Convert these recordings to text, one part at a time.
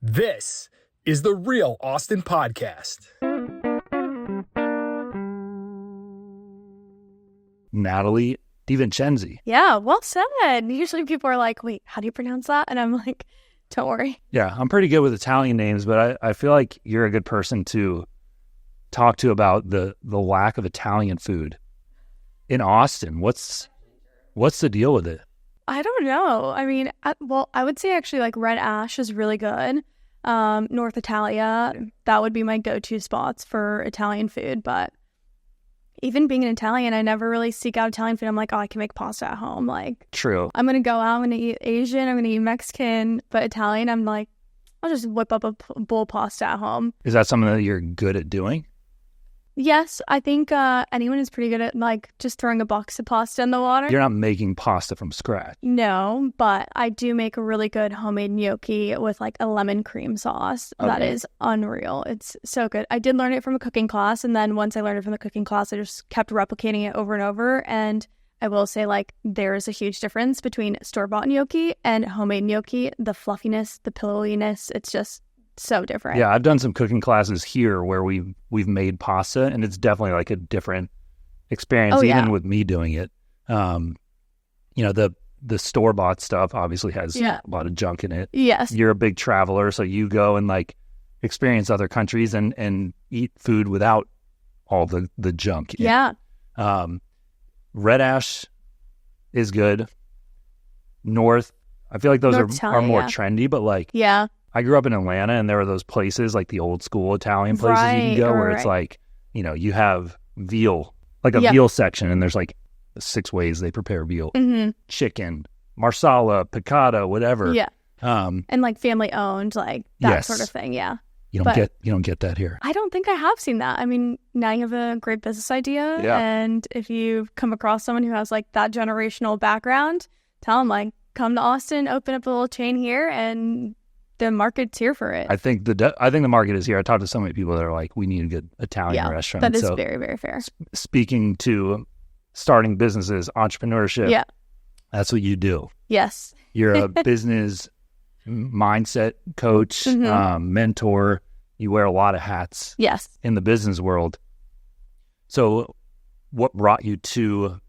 This is the Real Austin Podcast. Natalie De Vincenzi. Yeah, well said. Usually people are like, wait, how do you pronounce that? And I'm like, don't worry. Yeah, I'm pretty good with Italian names, but I feel like you're a good person to talk to about the lack of Italian food in Austin. What's the deal with it? I don't know. I mean, I would say actually like Red Ash is really good. North Italia, that would be my go-to spots for Italian food. But even being an Italian, I never really seek out Italian food. I'm like, oh, I can make pasta at home. Like, True. I'm going to go out, I'm going to eat Asian, I'm going to eat Mexican. But Italian, I'm like, I'll just whip up a bowl of pasta at home. Is that something that you're good at doing? Yes, I think anyone is pretty good at like just throwing a box of pasta in the water. You're not making pasta from scratch. No, but I do make a really good homemade gnocchi with like a lemon cream sauce. Okay. That is unreal. It's so good. I did learn it from a cooking class, and then once I learned it from the cooking class, I just kept replicating it over and over. And I will say, like, there is a huge difference between store-bought gnocchi and homemade gnocchi. The fluffiness, the pillowiness, it's just so different. Yeah, I've done some cooking classes here where we've made pasta, and it's definitely like a different experience, even with me doing it. The store-bought stuff obviously has a lot of junk in it. Yes. You're a big traveler, so you go and like experience other countries and eat food without all the junk in it. Yeah. Red Ash is good. North, I feel like those are more trendy, but like I grew up in Atlanta, and there were those places, like the old school Italian places you can go where it's like, you have veal, like a veal section, and there's like 6 ways they prepare veal. Mm-hmm. Chicken, marsala, piccata, whatever. Yeah. And like family owned, like that sort of thing. Yeah. You don't get that here. I don't think I have seen that. I mean, now you have a great business idea. Yeah. And if you come across someone who has like that generational background, tell them like, come to Austin, open up a little chain here, and the market's here for it. I think the market is here. I talked to so many people that are like, we need a good Italian restaurant. That is very, very fair. Speaking to starting businesses, entrepreneurship, that's what you do. Yes. You're a business mindset coach, mentor. You wear a lot of hats in the business world. So what brought you to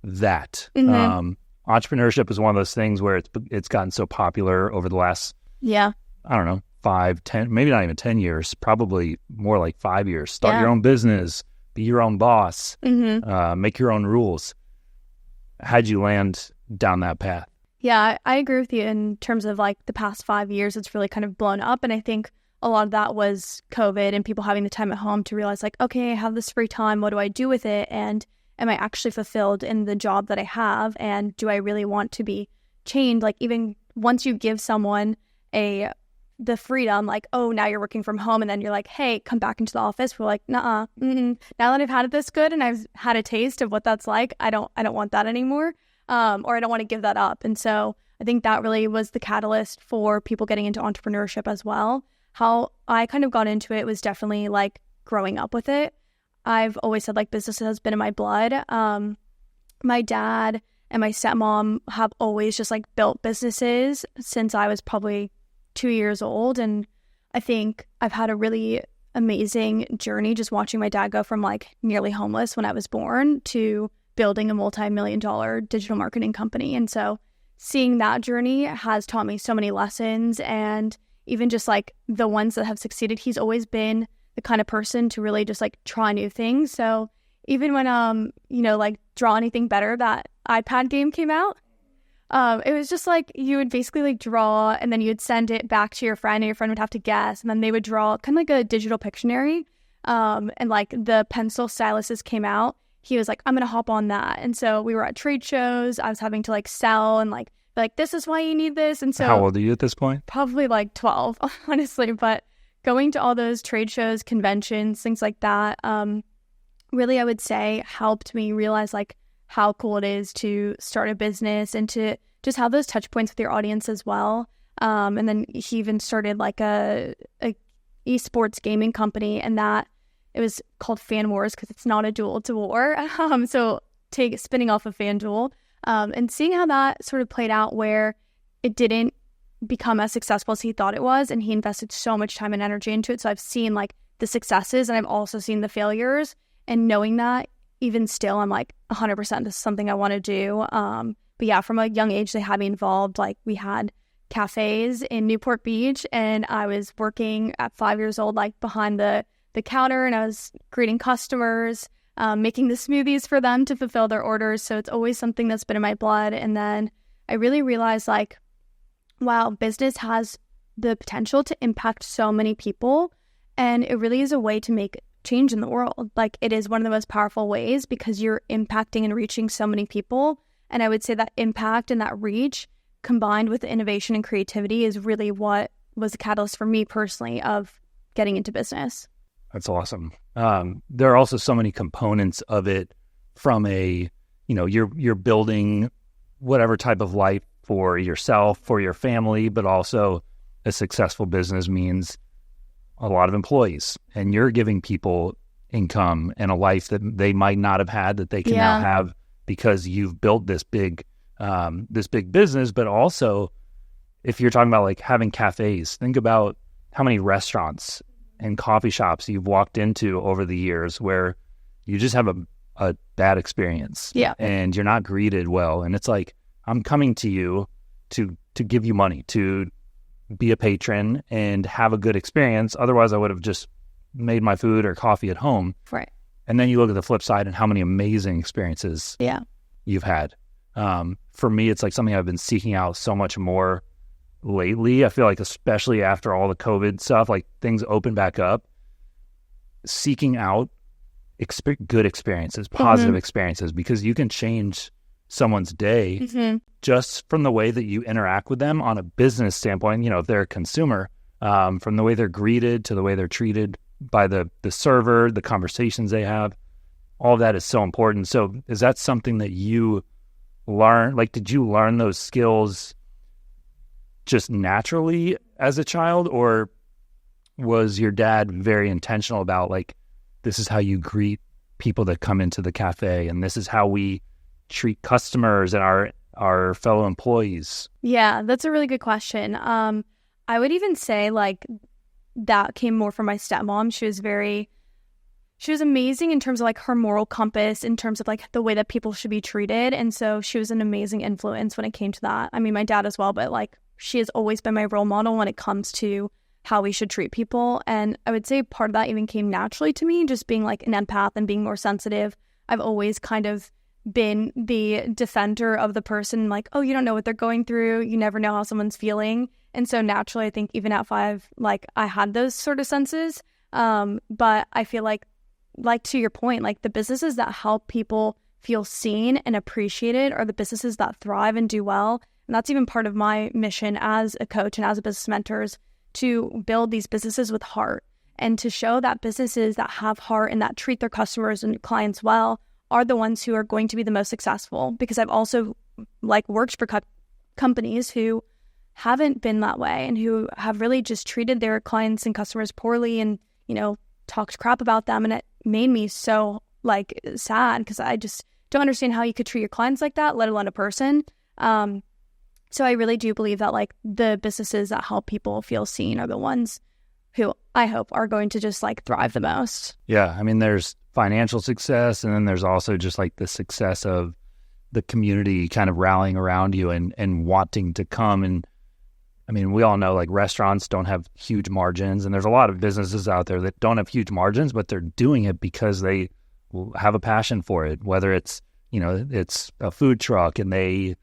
that? Entrepreneurship is one of those things where it's gotten so popular over the last I don't know, 5, 10, maybe not even 10 years, probably more like 5 years. Start your own business, be your own boss, make your own rules. How'd you land down that path? Yeah, I agree with you in terms of like the past 5 years, it's really kind of blown up. And I think a lot of that was COVID and people having the time at home to realize like, okay, I have this free time. What do I do with it? And am I actually fulfilled in the job that I have? And do I really want to be chained? Like even once you give someone the freedom, like, oh, now you're working from home, and then you're like, hey, come back into the office. We're like, nah, now that I've had it this good and I've had a taste of what that's like, I don't want that anymore, or I don't want to give that up. And so I think that really was the catalyst for people getting into entrepreneurship as well. How I kind of got into it was definitely like growing up with it. I've always said like business has been in my blood. My dad and my stepmom have always just like built businesses since I was probably 2 years old. And I think I've had a really amazing journey just watching my dad go from like nearly homeless when I was born to building a multi-million-dollar digital marketing company. And so seeing that journey has taught me so many lessons. And even just like the ones that have succeeded, he's always been the kind of person to really just like try new things. So even when, like Draw Anything Better, that iPad game came out, it was just like you would basically like draw and then you would send it back to your friend and your friend would have to guess. And then they would draw kind of like a digital Pictionary. And like the pencil styluses came out. He was like, I'm going to hop on that. And so we were at trade shows. I was having to like sell and like, be like, this is why you need this. And so how old are you at this point? Probably like 12, honestly. But going to all those trade shows, conventions, things like that, really, I would say helped me realize like how cool it is to start a business and to just have those touch points with your audience as well. And then he even started like a esports gaming company, and that it was called Fan Wars because it's not a duel, it's a war. So spinning off of FanDuel, and seeing how that sort of played out where it didn't become as successful as he thought it was, and he invested so much time and energy into it. So I've seen like the successes, and I've also seen the failures, and knowing that, even still, I'm like 100% this is something I want to do. But yeah, from a young age, they had me involved. Like we had cafes in Newport Beach, and I was working at 5 years old, like behind the counter, and I was greeting customers, making the smoothies for them to fulfill their orders. So it's always something that's been in my blood. And then I really realized like, wow, business has the potential to impact so many people, and it really is a way to make change in the world. Like it is one of the most powerful ways because you're impacting and reaching so many people. And I would say that impact and that reach combined with innovation and creativity is really what was a catalyst for me personally of getting into business. That's awesome. There are also so many components of it from a, you're building whatever type of life for yourself, for your family, but also a successful business means a lot of employees, and you're giving people income and a life that they might not have had that they can now have because you've built this big business. But also, if you're talking about like having cafes, think about how many restaurants and coffee shops you've walked into over the years where you just have a bad experience, and you're not greeted well, and it's like, I'm coming to you to give you money, to be a patron and have a good experience. Otherwise, I would have just made my food or coffee at home. Right. And then you look at the flip side and how many amazing experiences you've had. For me, it's like something I've been seeking out so much more lately. I feel like especially after all the COVID stuff, like things open back up, seeking out good experiences, positive experiences, because you can change someone's day just from the way that you interact with them on a business standpoint. If they're a consumer, from the way they're greeted to the way they're treated by the server, the conversations they have, all of that is so important. So is that something that you learn? Like, did you learn those skills just naturally as a child, or was your dad very intentional about like, this is how you greet people that come into the cafe, and this is how we treat customers and our fellow employees? Yeah, that's a really good question. I would even say like that came more from my stepmom. She was amazing in terms of like her moral compass, in terms of like the way that people should be treated. And so she was an amazing influence when it came to that. I mean, my dad as well, but like she has always been my role model when it comes to how we should treat people. And I would say part of that even came naturally to me, just being like an empath and being more sensitive. I've always kind of been the defender of the person, like, oh, you don't know what they're going through. You never know how someone's feeling. And so naturally, I think even at 5, like I had those sort of senses. But I feel like to your point, like the businesses that help people feel seen and appreciated are the businesses that thrive and do well. And that's even part of my mission as a coach and as a business mentor, is to build these businesses with heart, and to show that businesses that have heart and that treat their customers and clients well are the ones who are going to be the most successful. Because I've also like worked for companies who haven't been that way and who have really just treated their clients and customers poorly and, talked crap about them. And it made me so like sad, because I just don't understand how you could treat your clients like that, let alone a person. So I really do believe that like the businesses that help people feel seen are the ones who I hope are going to just like thrive the most. Yeah. I mean, there's financial success, and then there's also just like the success of the community kind of rallying around you and wanting to come. And I mean, we all know like restaurants don't have huge margins, and there's a lot of businesses out there that don't have huge margins, but they're doing it because they have a passion for it, whether it's, it's a food truck and they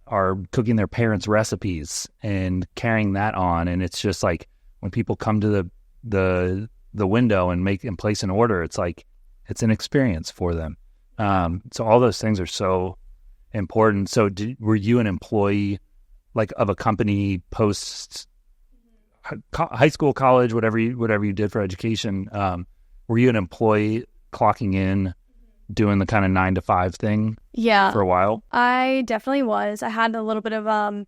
are cooking their parents' recipes and carrying that on. And it's just like when people come to the window and place an order, it's like, it's an experience for them. So all those things are so important. So were you an employee like of a company post high school, college, whatever you did for education? Were you an employee clocking in, doing the kind of 9 to 5 thing for a while? I definitely was. I had a little bit of a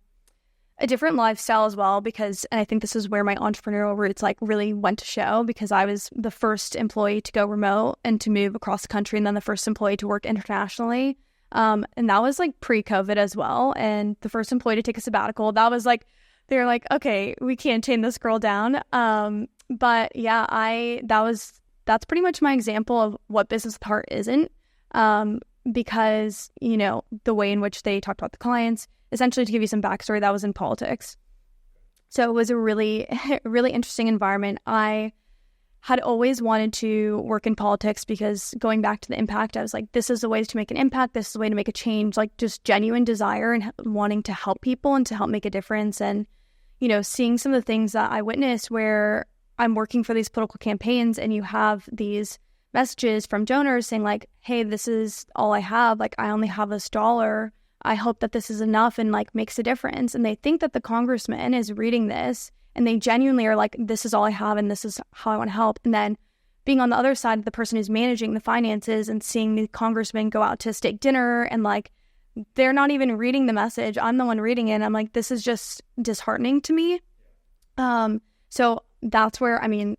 different lifestyle as well, because, and I think this is where my entrepreneurial roots like really went to show, because I was the first employee to go remote and to move across the country, and then the first employee to work internationally. And that was like pre-COVID as well. And the first employee to take a sabbatical, that was like they're like, okay, we can't tame this girl down. But yeah, that's pretty much my example of what business with heart isn't. Because, you know, the way in which they talked about the clients, essentially to give you some backstory, that was in politics. So it was a really, really interesting environment. I had always wanted to work in politics because going back to the impact, I was like, this is the way to make an impact. This is the way to make a change, like just genuine desire and wanting to help people and to help make a difference. And, you know, seeing some of the things that I witnessed where I'm working for these political campaigns and you have these messages from donors saying like, hey, this is all I have. Like, I only have this $1. I hope that this is enough and like makes a difference. And they think that the congressman is reading this and they genuinely are like, this is all I have and this is how I want to help. And then being on the other side of the person who's managing the finances and seeing the congressman go out to steak dinner and like, they're not even reading the message. I'm the one reading it. I'm like, this is just disheartening to me. So that's where, I mean,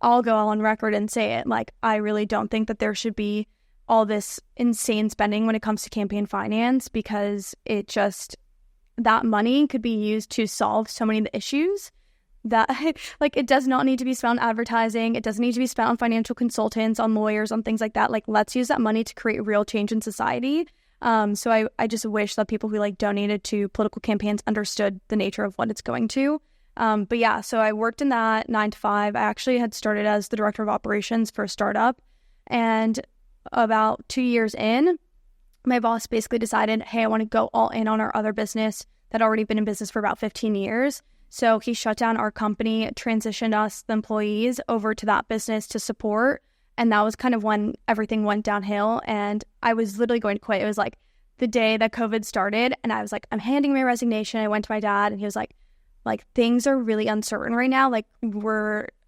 I'll go on record and say it. Like, I really don't think that there should be all this insane spending when it comes to campaign finance, because it just, that money could be used to solve so many of the issues that, like, it does not need to be spent on advertising. It doesn't need to be spent on financial consultants, on lawyers, on things like that. Like, let's use that money to create real change in society. So I just wish that people who like donated to political campaigns understood the nature of what it's going to. But yeah, so I worked in that 9 to 5. I actually had started as the director of operations for a startup. And about 2 years in, my boss basically decided, hey, I want to go all in on our other business that had already been in business for about 15 years. So he shut down our company, transitioned us, the employees, over to that business to support. And that was kind of when everything went downhill. And I was literally going to quit. It was like the day that COVID started. And I was like, I'm handing my resignation. I went to my dad and he was like, things are really uncertain right now. Like,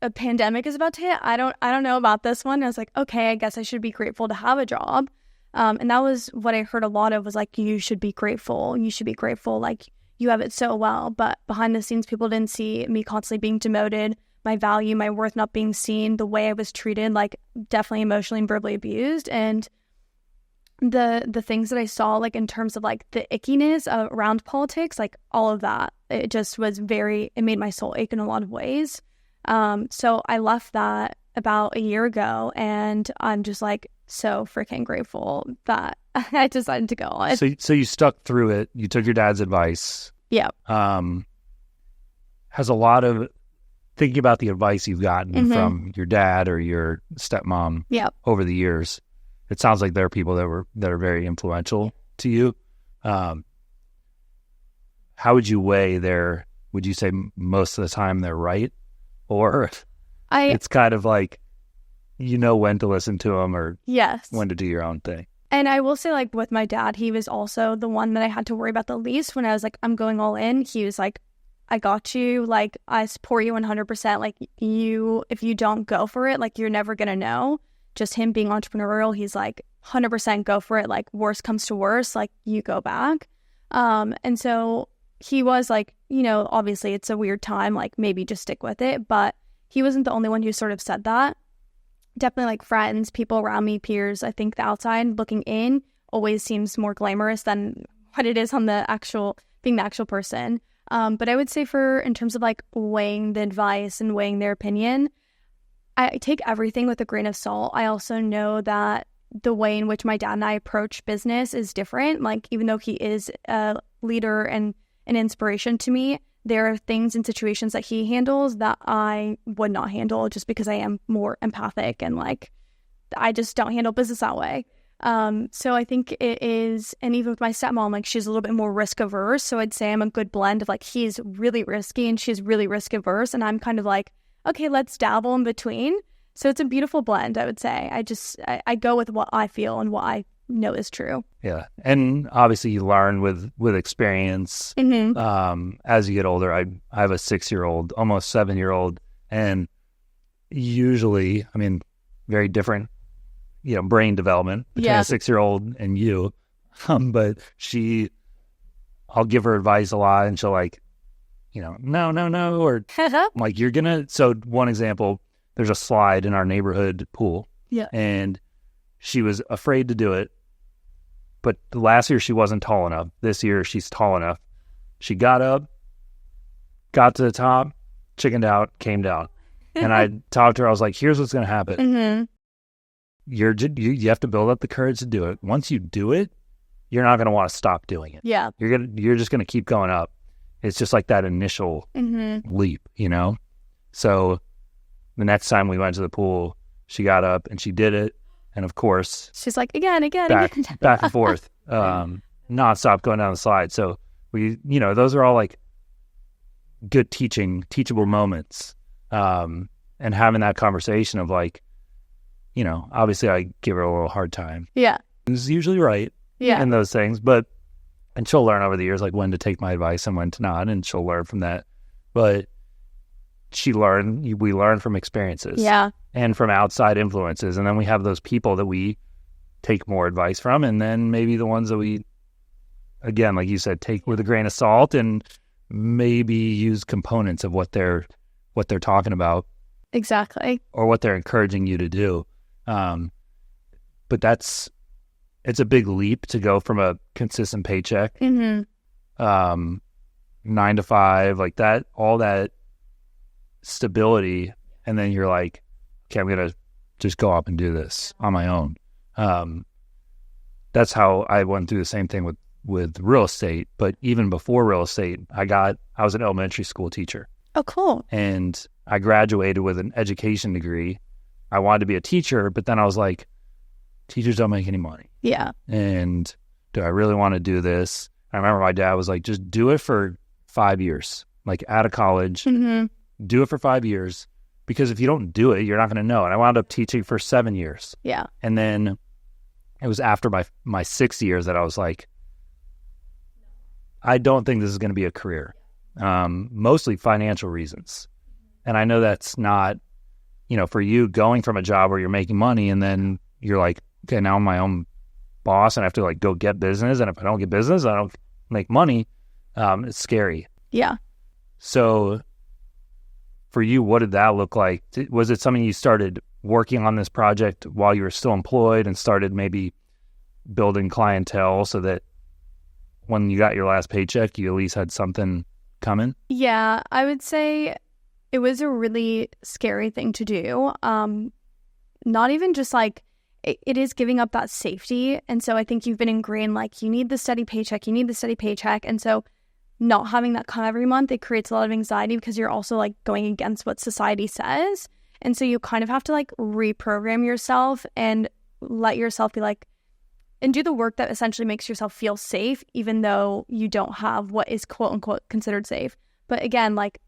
a pandemic is about to hit. I don't know about this one. I was like, okay, I guess I should be grateful to have a job. And that was what I heard a lot of, was like, you should be grateful. You should be grateful. Like, you have it so well. But behind the scenes, people didn't see me constantly being demoted, my value, my worth not being seen, the way I was treated, like definitely emotionally and verbally abused. And the things that I saw, like in terms of like the ickiness around politics, like all of that, it just was it made my soul ache in a lot of ways. So I left that about a year ago, and I'm just like so freaking grateful that I decided to go on. So you stuck through it. You took your dad's advice. Yeah. Has a lot of thinking about the advice you've gotten from your dad or your stepmom over the years. It sounds like there are people that are very influential to you. How would you weigh would you say most of the time they're right? Or it's kind of like, you know when to listen to them or when to do your own thing? And I will say, like, with my dad, he was also the one that I had to worry about the least when I was like, I'm going all in. He was like, I got you. Like, I support you 100%. Like, if you don't go for it, like, you're never going to know. Just him being entrepreneurial, he's like, 100% go for it. Like, worst comes to worst, like, you go back. And so he was like, you know, obviously it's a weird time, like, maybe just stick with it. But he wasn't the only one who sort of said that. Definitely, like, friends, people around me, peers. I think the outside looking in always seems more glamorous than what it is on being the actual person. But I would say in terms of like weighing the advice and weighing their opinion, I take everything with a grain of salt. I also know that the way in which my dad and I approach business is different. Like, even though he is a leader and an inspiration to me, there are things and situations that he handles that I would not handle, just because I am more empathic and like, I just don't handle business that way. So I think it is, and even with my stepmom, like, she's a little bit more risk averse. So I'd say I'm a good blend of like, he's really risky and she's really risk averse. And I'm kind of like, okay, let's dabble in between. So it's a beautiful blend, I would say. I go with what I feel and what I know is true. Yeah. And obviously you learn with experience. As you get older, I have a 6-year-old, almost 7-year-old, and usually, I mean, very different, you know, brain development between a 6-year-old and you. But I'll give her advice a lot and she'll like, you know, no, or like, you're gonna, so one example, there's a slide in our neighborhood pool. Yeah. And she was afraid to do it. But last year she wasn't tall enough. This year she's tall enough. She got up, got to the top, chickened out, came down. And I talked to her. I was like, here's what's going to happen. Mm-hmm. You have to build up the courage to do it. Once you do it, you're not going to want to stop doing it. Yeah. You're just going to keep going up. It's just like that initial leap, you know? So the next time we went to the pool, she got up and she did it. And of course, she's like, again. Back and forth, nonstop going down the slide. So those are all like good teachable moments. And having that conversation of like, obviously I give her a little hard time. Yeah. It's usually right. Yeah. In those things, and she'll learn over the years, like when to take my advice and when to not, and she'll learn from that. But we learn from experiences. Yeah. And from outside influences. And then we have those people that we take more advice from. And then maybe the ones that we, again, like you said, take with a grain of salt and maybe use components of what they're talking about. Exactly. Or what they're encouraging you to do. But it's a big leap to go from a consistent paycheck, 9 to 5, like that, all that stability. And then you're like, okay, I'm going to just go up and do this on my own. That's how I went through the same thing with real estate. But even before real estate, I was an elementary school teacher. Oh, cool. And I graduated with an education degree. I wanted to be a teacher, but then I was like, teachers don't make any money. Yeah. And do I really want to do this? I remember my dad was like, just do it for 5 years, like out of college, do it for 5 years. Because if you don't do it, you're not going to know. And I wound up teaching for 7 years. Yeah. And then it was after my 6 years that I was like, I don't think this is going to be a career. Mostly financial reasons. And I know that's not, for you going from a job where you're making money and then you're like, okay, now I'm my own boss and I have to like go get business. And if I don't get business, I don't make money. It's scary. Yeah. So for you, what did that look like? Was it something you started working on this project while you were still employed and started maybe building clientele so that when you got your last paycheck, you at least had something coming? Yeah, I would say it was a really scary thing to do. Not even just like, it is giving up that safety. And so I think you've been ingrained, like, you need the steady paycheck. And so not having that come every month, it creates a lot of anxiety because you're also like going against what society says. And so you kind of have to like reprogram yourself and let yourself be like, and do the work that essentially makes yourself feel safe, even though you don't have what is quote unquote considered safe. But again, like,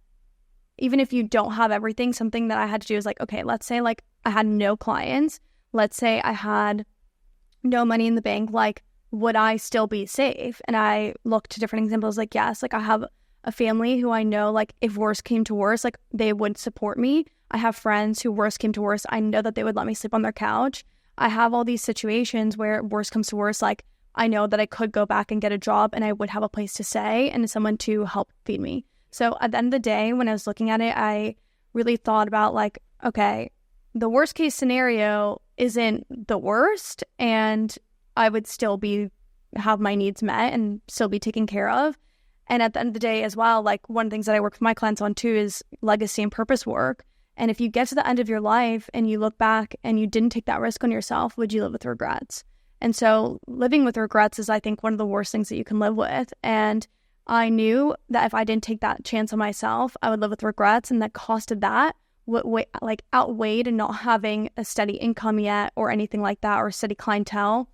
even if you don't have everything, something that I had to do is like, okay, let's say like I had no clients. Let's say I had no money in the bank, like, would I still be safe? And I looked to different examples, like, yes, like I have a family who I know, like, if worse came to worse, like, they would support me. I have friends who worse came to worse, I know that they would let me sleep on their couch. I have all these situations where worse comes to worse, like, I know that I could go back and get a job and I would have a place to stay and someone to help feed me. So at the end of the day, when I was looking at it, I really thought about like, okay, the worst case scenario isn't the worst, and I would still have my needs met and still be taken care of. And at the end of the day as well, like, one of the things that I work with my clients on too is legacy and purpose work. And if you get to the end of your life and you look back and you didn't take that risk on yourself, would you live with regrets? And so living with regrets is, I think, one of the worst things that you can live with. And I knew that if I didn't take that chance on myself, I would live with regrets, and the cost of that would outweighed in not having a steady income yet or anything like that, or a steady clientele.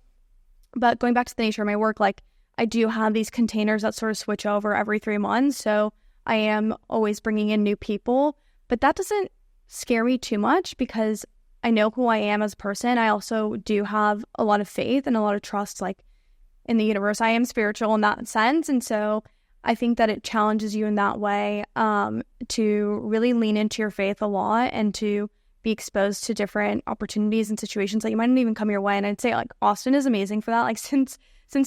But going back to the nature of my work, like, I do have these containers that sort of switch over every 3 months. So I am always bringing in new people, but that doesn't scare me too much because I know who I am as a person. I also do have a lot of faith and a lot of trust, like, in the universe. I am spiritual in that sense. And so I think that it challenges you in that way, to really lean into your faith a lot and to be exposed to different opportunities and situations that you might not even come your way. And I'd say, like, Austin is amazing for that. Like, since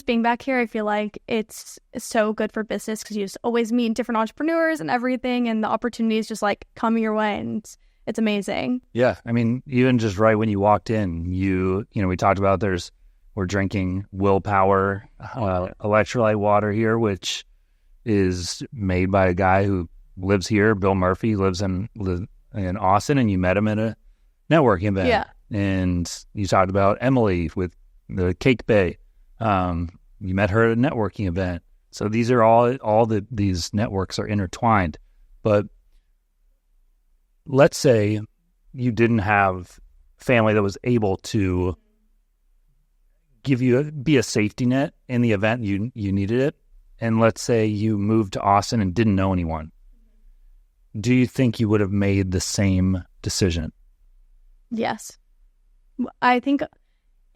being back here, I feel like it's so good for business because you just always meet different entrepreneurs and everything, and the opportunities just like come your way, and it's amazing. Yeah, I mean, even just right when you walked in, you know, we talked about we're drinking Willpower electrolyte water here, which is made by a guy who lives here. Bill Murphy lives in Austin, and you met him at a networking event. Yeah. And you talked about Emily with the Cake Bay. You met her at a networking event. So these are these networks are intertwined. But let's say you didn't have family that was able to be a safety net in the event you needed it. And let's say you moved to Austin and didn't know anyone. Do you think you would have made the same decision? Yes. I think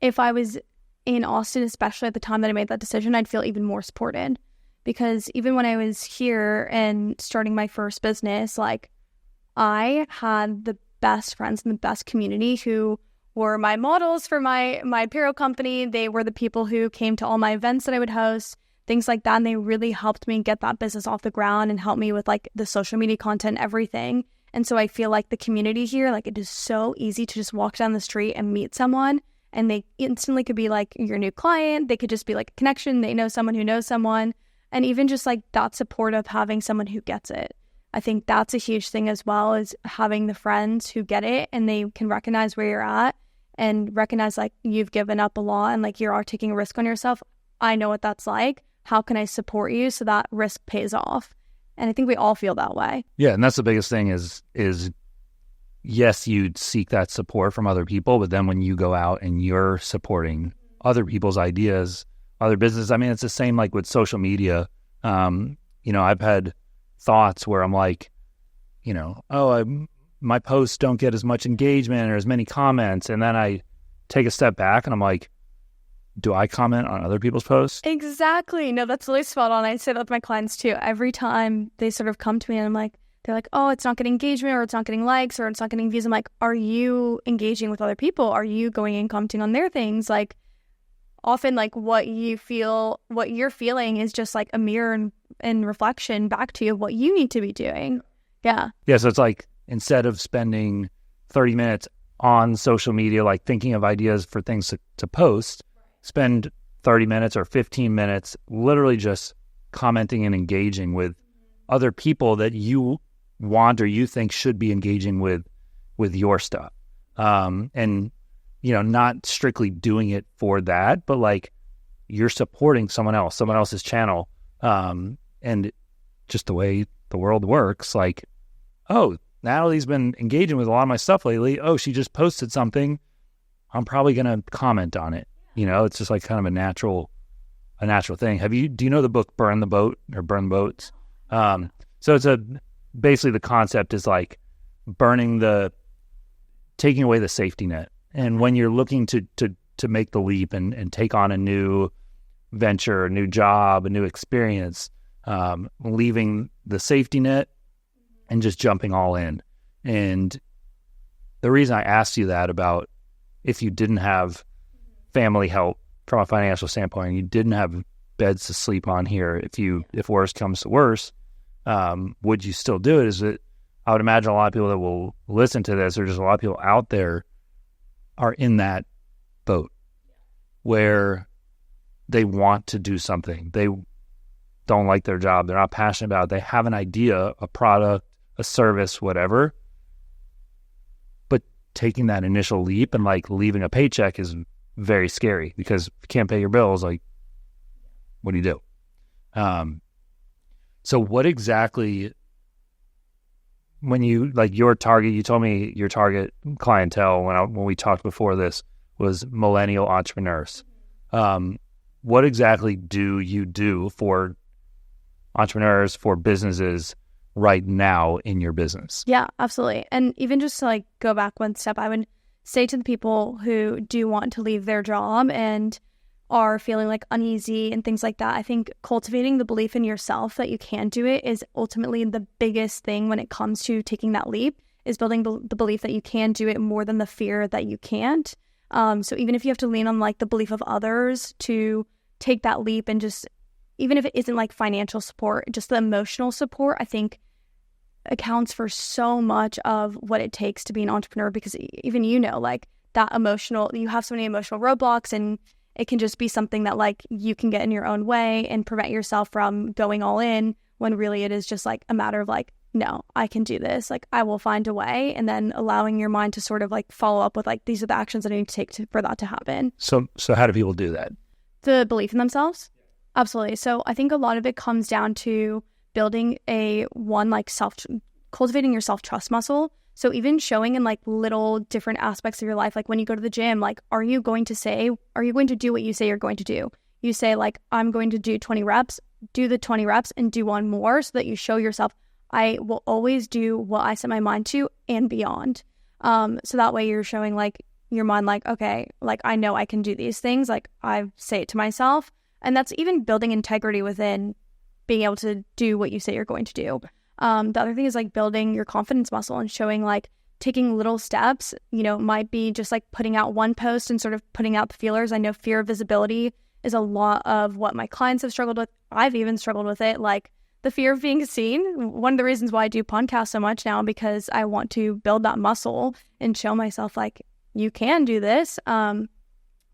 if I was in Austin, especially at the time that I made that decision, I'd feel even more supported. Because even when I was here and starting my first business, like, I had the best friends and the best community who were my models for my apparel company. They were the people who came to all my events that I would host, things like that. And they really helped me get that business off the ground and helped me with like the social media content, everything. And so I feel like the community here, like, it is so easy to just walk down the street and meet someone, and they instantly could be like your new client. They could just be like a connection. They know someone who knows someone. And even just like that support of having someone who gets it. I think that's a huge thing as well, is having the friends who get it and they can recognize where you're at and recognize like you've given up a lot and like you are taking a risk on yourself. I know what that's like. How can I support you so that risk pays off? And I think we all feel that way. Yeah, and that's the biggest thing is yes, you'd seek that support from other people, but then when you go out and you're supporting other people's ideas, other business, I mean, it's the same like with social media. I've had thoughts where I'm like, my posts don't get as much engagement or as many comments. And then I take a step back and I'm like, do I comment on other people's posts? Exactly. No, that's really spot on. I say that with my clients too. Every time they sort of come to me and they're like, oh, it's not getting engagement or it's not getting likes or it's not getting views. I'm like, are you engaging with other people? Are you going and commenting on their things? Like, often like what you're feeling is just like a mirror and reflection back to you of what you need to be doing. Yeah. Yeah. So it's like, instead of spending 30 minutes on social media, like thinking of ideas for things to post, spend 30 minutes or 15 minutes literally just commenting and engaging with other people that you want or you think should be engaging with your stuff. And not strictly doing it for that, but like you're supporting someone else's channel. And just the way the world works, like, oh, Natalie's been engaging with a lot of my stuff lately. Oh, she just posted something. I'm probably going to comment on it. It's just like kind of a natural thing. Do you know the book Burn the Boat or Burn Boats? So it's basically the concept is like taking away the safety net. And when you're looking to make the leap and take on a new venture, a new job, a new experience, leaving the safety net and just jumping all in. And the reason I asked you that about if you didn't have family help from a financial standpoint, you didn't have beds to sleep on here, if worse comes to worse, would you still do it? Is it, I would imagine a lot of people that will listen to this, or just a lot of people out there are in that boat where they want to do something. They don't like their job. They're not passionate about it. They have an idea, a product, a service, whatever. But taking that initial leap and like leaving a paycheck is very scary, because if you can't pay your bills, like, what do you do? So what exactly, when you, like your target, you told me your target clientele when we talked before this was millennial entrepreneurs. What exactly do you do for entrepreneurs, for businesses right now in your business? Yeah, absolutely. And even just to like go back one step, I would say to the people who do want to leave their job and are feeling like uneasy and things like that, I think cultivating the belief in yourself that you can do it is ultimately the biggest thing when it comes to taking that leap, is building the belief that you can do it more than the fear that you can't. So even if you have to lean on like the belief of others to take that leap, and just, even if it isn't like financial support, just the emotional support, I think accounts for so much of what it takes to be an entrepreneur. Because even, like that emotional, you have so many emotional roadblocks, and it can just be something that like you can get in your own way and prevent yourself from going all in, when really it is just like a matter of like no, I can do this. Like, I will find a way. And then allowing your mind to sort of like follow up with like, these are the actions that I need to take for that to happen. So how do people do that? The belief in themselves? Absolutely. So I think a lot of it comes down to building cultivating your self-trust muscle. So even showing in like little different aspects of your life, like when you go to the gym, like, are you going to do what you say you're going to do? You say like, I'm going to do 20 reps, do the 20 reps and do one more, so that you show yourself, I will always do what I set my mind to and beyond. So that way you're showing like your mind, like, okay, like I know I can do these things. Like I say it to myself. And that's even building integrity within being able to do what you say you're going to do. The other thing is like building your confidence muscle and showing like taking little steps, might be just like putting out one post and sort of putting out the feelers. I know fear of visibility is a lot of what my clients have struggled with. I've even struggled with it, like the fear of being seen. One of the reasons why I do podcasts so much now, because I want to build that muscle and show myself like, you can do this.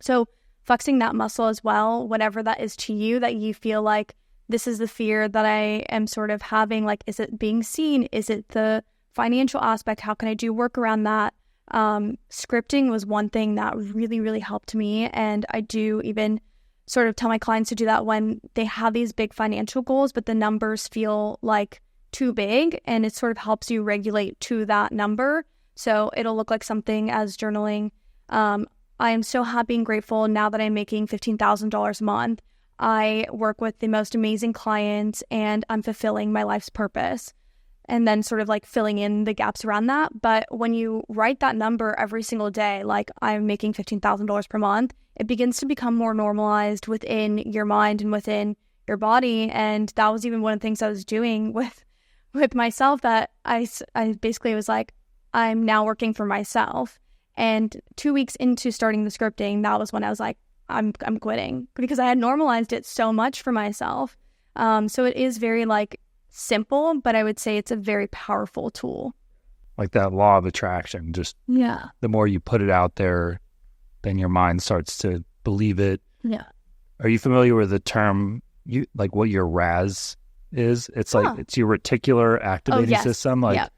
So flexing that muscle as well, whatever that is to you, that you feel like this is the fear that I am sort of having. Like, is it being seen? Is it the financial aspect? How can I do work around that? Scripting was one thing that really, really helped me. And I do even sort of tell my clients to do that when they have these big financial goals, but the numbers feel like too big, and it sort of helps you regulate to that number. So it'll look like something as journaling. I am so happy and grateful now that I'm making $15,000 a month. I work with the most amazing clients and I'm fulfilling my life's purpose, and then sort of like filling in the gaps around that. But when you write that number every single day, like I'm making $15,000 per month, it begins to become more normalized within your mind and within your body. And that was even one of the things I was doing with myself, that I basically was like, I'm now working for myself. And 2 weeks into starting the scripting, that was when I was like, I'm quitting, because I had normalized it so much for myself. So it is very like simple, but I would say it's a very powerful tool. Like that law of attraction, just the more you put it out there, then your mind starts to believe it. Yeah. Are you familiar with the term, what your RAS is? It's like, it's your reticular activating system. Like,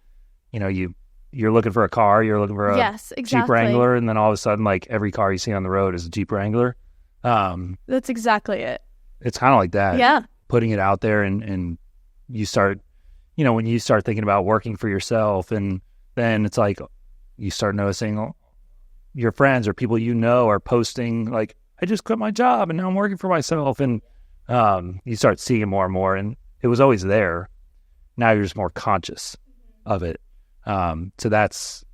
you're looking for a car, you're looking for a Jeep Wrangler, and then all of a sudden, like every car you see on the road is a Jeep Wrangler. That's exactly it. It's kind of like that. Yeah. Putting it out there, and you start, when you start thinking about working for yourself, and then it's like you start noticing your friends or people are posting like, I just quit my job and now I'm working for myself, and you start seeing it more and more, and it was always there. Now you're just more conscious of it. So that's,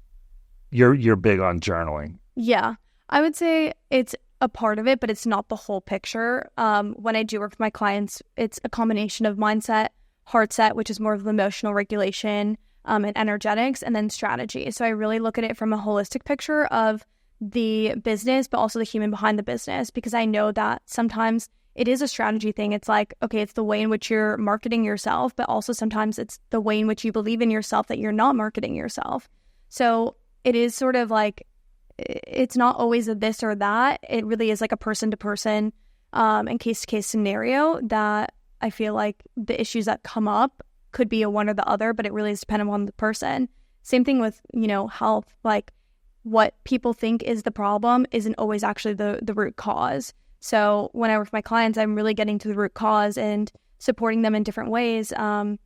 you're big on journaling. Yeah, I would say it's a part of it, but it's not the whole picture. When I do work with my clients, it's a combination of mindset, heart set, which is more of emotional regulation, and energetics, and then strategy. So I really look at it from a holistic picture of the business, but also the human behind the business, because I know that sometimes it is a strategy thing. It's like, okay, it's the way in which you're marketing yourself, but also sometimes it's the way in which you believe in yourself that you're not marketing yourself. So it is sort of like, it's not always a this or that. It really is like a person-to-person and case-to-case scenario, that I feel like the issues that come up could be a one or the other, but it really is dependent on the person. Same thing with, health. Like, what people think is the problem isn't always actually the root cause. So when I work with my clients, I'm really getting to the root cause and supporting them in different ways. And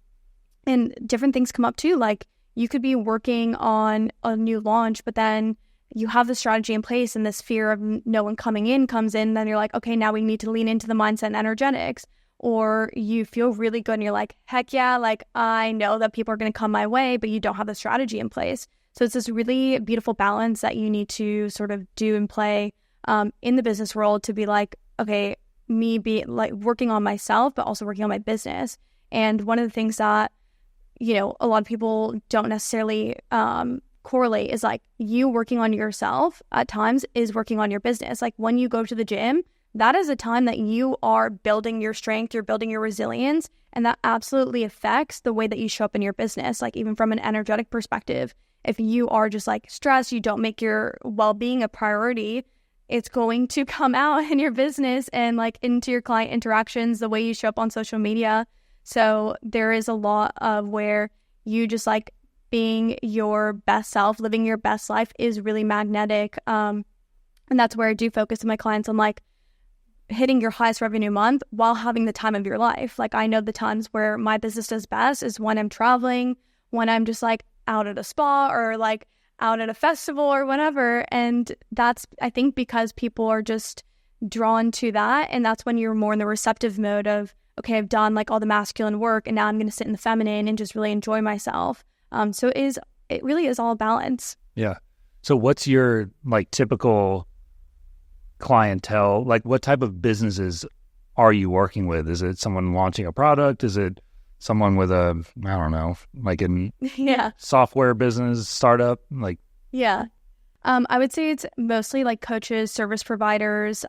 different things come up too. Like, you could be working on a new launch, but then you have the strategy in place and this fear of no one coming in comes in. Then you're like, okay, now we need to lean into the mindset and energetics. Or you feel really good and you're like, heck yeah, like I know that people are going to come my way, but you don't have the strategy in place. So it's this really beautiful balance that you need to sort of do and play in the business world, to be like, okay, me be like working on myself, but also working on my business. And one of the things that, a lot of people don't necessarily correlate is like, you working on yourself at times is working on your business. Like, when you go to the gym, that is a time that you are building your strength, you're building your resilience, and that absolutely affects the way that you show up in your business. Like, even from an energetic perspective, if you are just like stressed, you don't make your well-being a priority, it's going to come out in your business and like into your client interactions, the way you show up on social media. So there is a lot of where you just like being your best self, living your best life is really magnetic. And that's where I do focus with my clients on like hitting your highest revenue month while having the time of your life. Like I know the times where my business does best is when I'm traveling, when I'm just like out at a spa or like out at a festival or whatever. And that's, I think, because people are just drawn to that. And that's when you're more in the receptive mode of, okay, I've done like all the masculine work and now I'm going to sit in the feminine and just really enjoy myself. So it really is all balance. Yeah. So what's your like typical clientele? Like what type of businesses are you working with? Is it someone launching a product? Is it someone with a, I don't know, like a software business startup? Like, yeah. I would say it's mostly like coaches, service providers,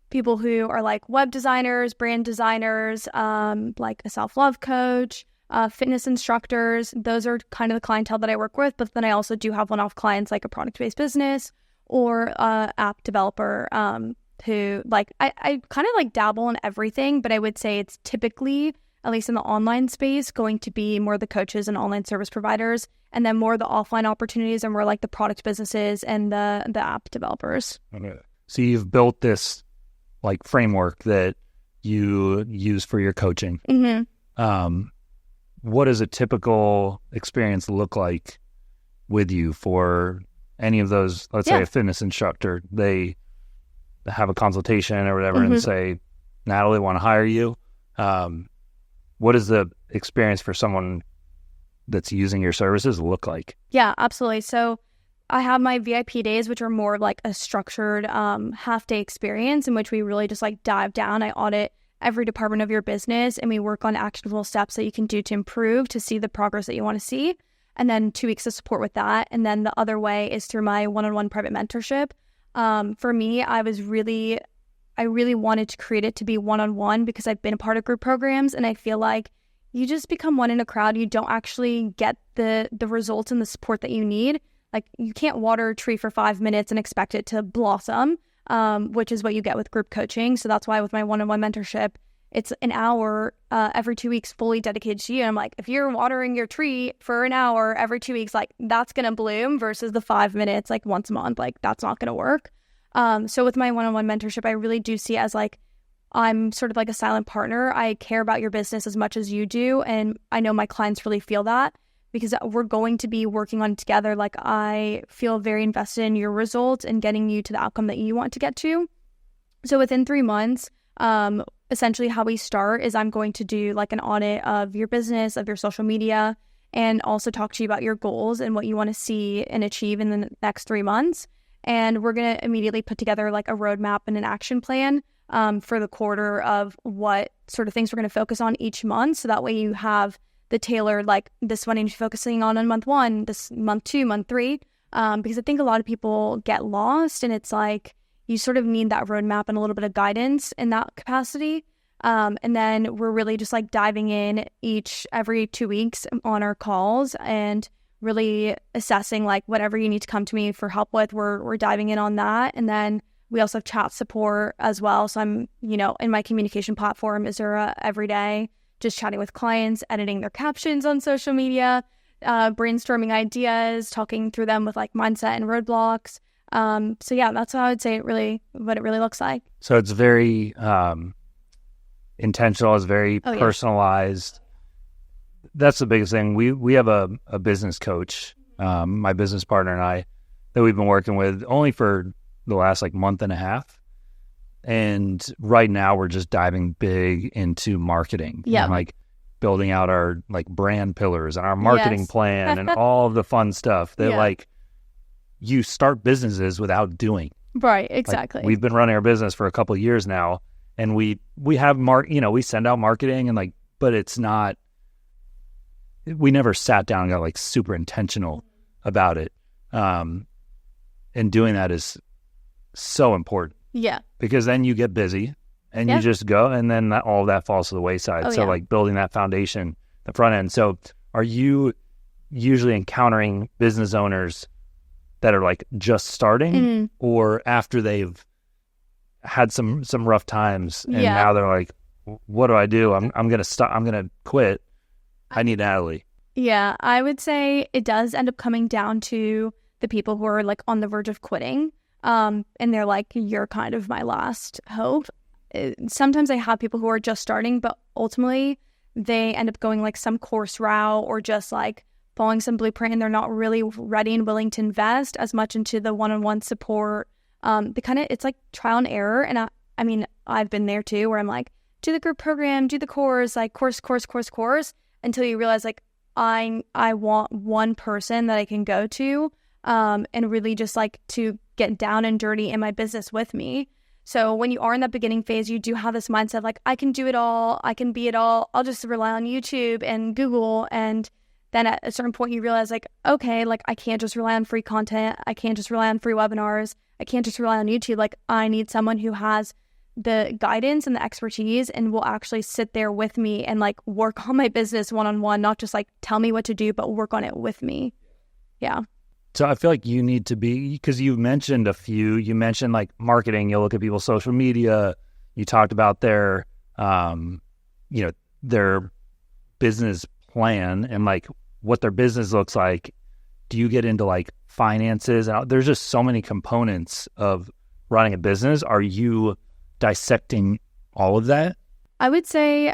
people who are like web designers, brand designers, like a self-love coach, fitness instructors. Those are kind of the clientele that I work with. But then I also do have one-off clients like a product-based business or app developer who like, I kind of like dabble in everything, but I would say it's typically, at least in the online space, going to be more the coaches and online service providers, and then more the offline opportunities and more like the product businesses and the app developers. Okay. So you've built this like framework that you use for your coaching. Mm-hmm. What does a typical experience look like with you for any of those, let's say a fitness instructor, they have a consultation or whatever and say, Natalie, want to hire you. What does the experience for someone that's using your services look like? Yeah, absolutely. So I have my VIP days, which are more like a structured half-day experience in which we really just like dive down. I audit every department of your business and we work on actionable steps that you can do to improve, to see the progress that you want to see. And then 2 weeks of support with that. And then the other way is through my one-on-one private mentorship. For me, I really wanted to create it to be one-on-one because I've been a part of group programs and I feel like you just become one in a crowd. You don't actually get the results and the support that you need. Like you can't water a tree for 5 minutes and expect it to blossom, which is what you get with group coaching. So that's why with my one-on-one mentorship, it's an hour every 2 weeks fully dedicated to you. And I'm like, if you're watering your tree for an hour every 2 weeks, like that's going to bloom versus the 5 minutes like once a month. Like that's not going to work. So with my one-on-one mentorship, I really do see it as like, I'm sort of like a silent partner. I care about your business as much as you do. And I know my clients really feel that because we're going to be working on it together. Like I feel very invested in your results and getting you to the outcome that you want to get to. So within 3 months, essentially how we start is I'm going to do like an audit of your business, of your social media, and also talk to you about your goals and what you want to see and achieve in the next 3 months. And we're going to immediately put together like a roadmap and an action plan for the quarter of what sort of things we're going to focus on each month. So that way you have the tailored, like this one you're focusing on month 1, this month 2, month 3. Because I think a lot of people get lost and it's like you sort of need that roadmap and a little bit of guidance in that capacity. And then we're really just like diving in every 2 weeks on our calls and really assessing like whatever you need to come to me for help with, we're diving in on that. And then we also have chat support as well. So I'm, in my communication platform, Azura, every day, just chatting with clients, editing their captions on social media, brainstorming ideas, talking through them with like mindset and roadblocks. So yeah, that's how I would say what it really looks like. So it's very intentional. It's very personalized. That's the biggest thing. We have a business coach, my business partner and I, that we've been working with only for the last like month and a half. And right now we're just diving big into marketing. Yeah. And like building out our like brand pillars and our marketing plan and all of the fun stuff that like you start businesses without doing. Right, exactly. Like, we've been running our business for a couple of years now and we have we send out marketing and like, but it's not, we never sat down and got like super intentional about it. And doing that is so important. Yeah. Because then you get busy and you just go and then all of that falls to the wayside. So like building that foundation, the front end. So are you usually encountering business owners that are like just starting or after they've had some rough times and now they're like, what do I do? I'm going to stop. I'm going to quit. I need Natalie. Yeah, I would say it does end up coming down to the people who are like on the verge of quitting. And they're like, you're kind of my last hope. Sometimes I have people who are just starting, but ultimately they end up going like some course route or just like following some blueprint, and they're not really ready and willing to invest as much into the one-on-one support. It's like trial and error. And I mean, I've been there too, where I'm like, do the group program, do the course, like course, until you realize like, I want one person that I can go to, and really just like to get down and dirty in my business with me. So when you are in that beginning phase, you do have this mindset of like, I can do it all, I can be it all, I'll just rely on YouTube and Google. And then at a certain point you realize like, okay, like I can't just rely on free content, I can't just rely on free webinars, I can't just rely on YouTube. Like I need someone who has the guidance and the expertise and will actually sit there with me and like work on my business one-on-one, not just like tell me what to do, but work on it with me. Yeah. So I feel like you need to be, because you mentioned a few, you mentioned like marketing, you look at people's social media, you talked about their, their business plan and like what their business looks like. Do you get into like finances? There's just so many components of running a business. Are you dissecting all of that? I would say,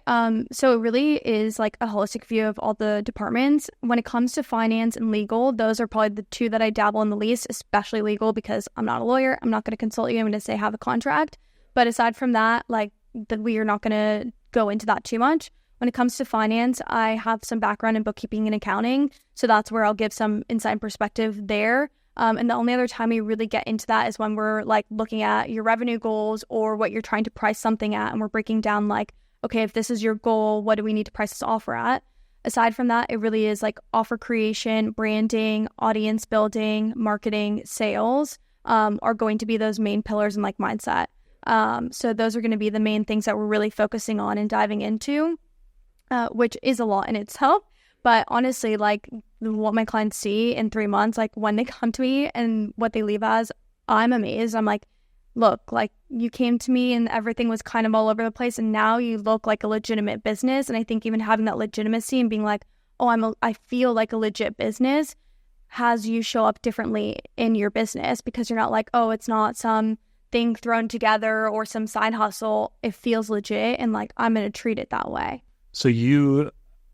so it really is like a holistic view of all the departments. When it comes to finance and legal, those are probably the two that I dabble in the least, especially legal, because I'm not a lawyer. I'm not going to consult you. I'm going to say have a contract. But aside from that, like we are not going to go into that too much. When it comes to finance, I have some background in bookkeeping and accounting. So that's where I'll give some insight and perspective there. And the only other time we really get into that is when we're like looking at your revenue goals or what you're trying to price something at. And we're breaking down like, okay, if this is your goal, what do we need to price this offer at? Aside from that, it really is like offer creation, branding, audience building, marketing, sales are going to be those main pillars in like mindset. So those are going to be the main things that we're really focusing on and diving into, which is a lot in itself. But honestly, like what my clients see in 3 months, like when they come to me and what they leave as, I'm amazed. I'm like, look, like you came to me and everything was kind of all over the place, and now you look like a legitimate business. And I think even having that legitimacy and being like, oh, I feel like a legit business has you show up differently in your business, because you're not like, oh, it's not some thing thrown together or some side hustle. It feels legit, and like I'm going to treat it that way. So you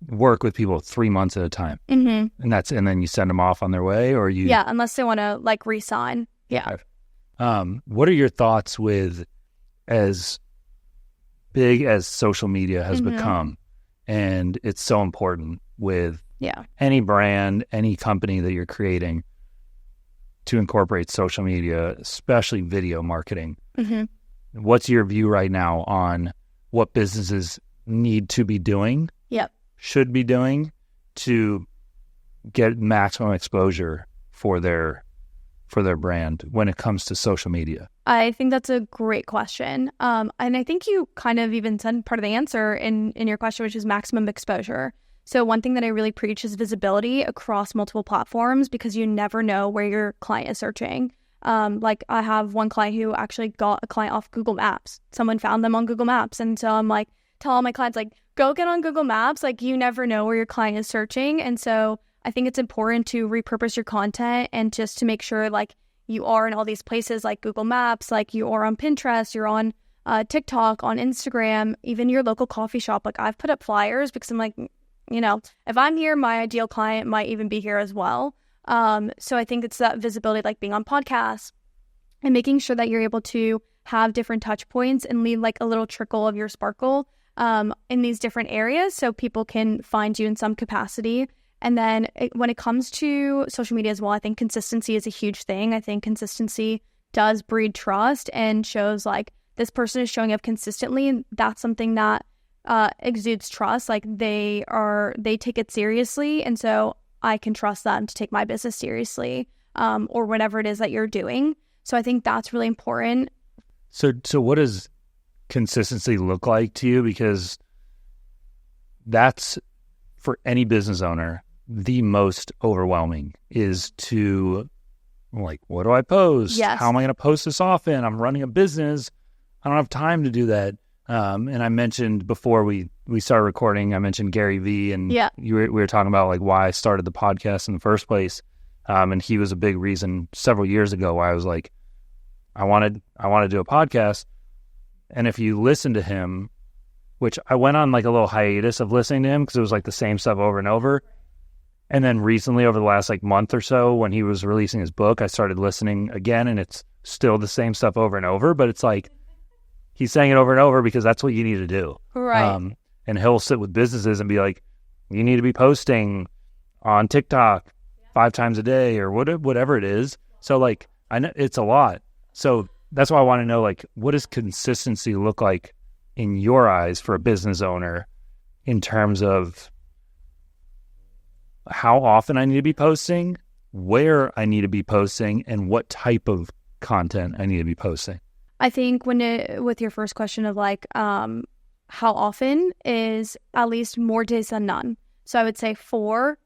work with people 3 months at a time, and then you send them off on their way, or you? Yeah, unless they want to like re-sign. Yeah. What are your thoughts with as big as social media has become, and it's so important with any brand, any company that you're creating to incorporate social media, especially video marketing? What's your view right now on what businesses need to be doing, should be doing to get maximum exposure for their brand when it comes to social media? I think that's a great question. And I think you kind of even said part of the answer in your question, which is maximum exposure. So one thing that I really preach is visibility across multiple platforms, because you never know where your client is searching. Like I have one client who actually got a client off Google Maps. Someone found them on Google Maps. And so I'm like, tell all my clients, like, go get on Google Maps. Like you never know where your client is searching. And so I think it's important to repurpose your content and just to make sure like you are in all these places like Google Maps, like you are on Pinterest, you're on TikTok, on Instagram, even your local coffee shop. Like I've put up flyers because I'm like, if I'm here, my ideal client might even be here as well. So I think it's that visibility, like being on podcasts and making sure that you're able to have different touch points and leave like a little trickle of your sparkle in these different areas so people can find you in some capacity. And then when it comes to social media as well, I think consistency is a huge thing. I think consistency does breed trust and shows like this person is showing up consistently. And that's something that exudes trust. Like they take it seriously. And so I can trust them to take my business seriously, or whatever it is that you're doing. So I think that's really important. So what does consistency look like to you? Because that's, for any business owner, the most overwhelming is to like, what do I post? Yes. How am I going to post this often? I'm running a business. I don't have time to do that. And I mentioned before we we started recording, I mentioned Gary Vee, and we were talking about like why I started the podcast in the first place. And he was a big reason several years ago why I was like, I want to do a podcast. And if you listen to him, which I went on like a little hiatus of listening to him because it was like the same stuff over and over. And then recently, over the last like month or so, when he was releasing his book, I started listening again, and it's still the same stuff over and over, but it's like he's saying it over and over because that's what you need to do. Right. And he'll sit with businesses and be like, you need to be posting on TikTok 5 times a day or whatever it is. So like, I know it's a lot. So that's why I want to know, like, what does consistency look like in your eyes for a business owner in terms of how often I need to be posting, where I need to be posting, and what type of content I need to be posting? I think with your first question of like, how often is at least more days than none. So I would say 4,